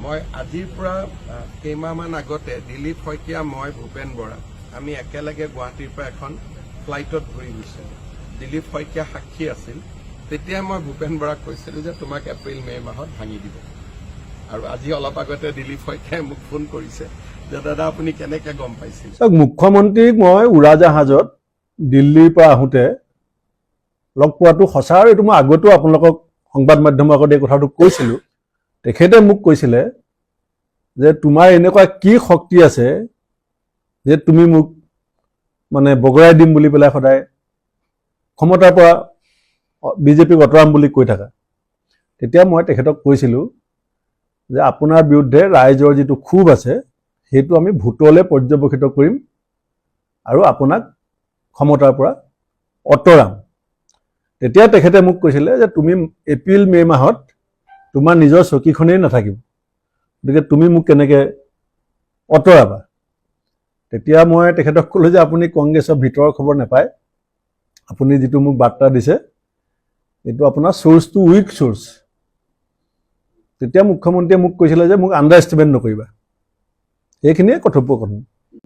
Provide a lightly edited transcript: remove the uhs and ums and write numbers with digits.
মই আজিৰ পৰা কেইমাহমান আগতে দিলীপ শইকীয়া, মই, ভূপেন বৰা আমি একেলগে গুৱাহাটীৰ পৰা এখন ফ্লাইটত ঘূৰি গৈছিলোঁ। দিলীপ শইকীয়া সাক্ষী আছিল। তেতিয়া মই ভূপেন বৰাক কৈছিলোঁ যে তোমাক এপ্ৰিল মে' মাহত ভাঙি দিব। আৰু আজি অলপ আগতে দিলীপ শইকীয়াই মোক ফোন কৰিছে যে দাদা আপুনি কেনেকৈ গম পাইছিল? মুখ্যমন্ত্ৰীক মই উৰাজাহাজত দিল্লীৰ পৰা আহোঁতে লগ পোৱাটো সঁচা, আৰু এইটো মই আগতেও আপোনালোকক সংবাদ মাধ্যমৰ আগত এই কথাটো কৈছিলোঁ। তেখেতে মোক কৈছিলে যে তোমাৰ এনেকুৱা কি শক্তি আছে যে তুমি মোক মানে বগৰাই দিম বুলি পেলাই সদায় ক্ষমতাৰ পৰা বিজেপিক আঁতৰাম বুলি কৈ থাকা। তেতিয়া মই তেখেতক কৈছিলোঁ যে আপোনাৰ বিৰুদ্ধে ৰাইজৰ যিটো ক্ষোভ আছে সেইটো আমি ভোটলৈ পৰ্যবেক্ষিত কৰিম আৰু আপোনাক ক্ষমতাৰ পৰা আঁতৰাম। তেতিয়া তেখেতে মোক কৈছিলে যে তুমি এপ্ৰিল মে' মাহত তোমাৰ নিজৰ চকীখনেই নাথাকিব, গতিকে তুমি মোক কেনেকৈ আঁতৰাবা। তেতিয়া মই তেখেতক ক'লোঁ যে আপুনি কংগ্ৰেছৰ ভিতৰৰ খবৰ নাপায়, আপুনি যিটো মোক বাৰ্তা দিছে এইটো আপোনাৰ চ'ৰ্চটো উইক চ'ৰ্চ। তেতিয়া মুখ্যমন্ত্ৰীয়ে মোক কৈছিলে যে মোক আণ্ডাৰ এষ্টিমেট নকৰিবা। সেইখিনিয়ে কথোপকথন।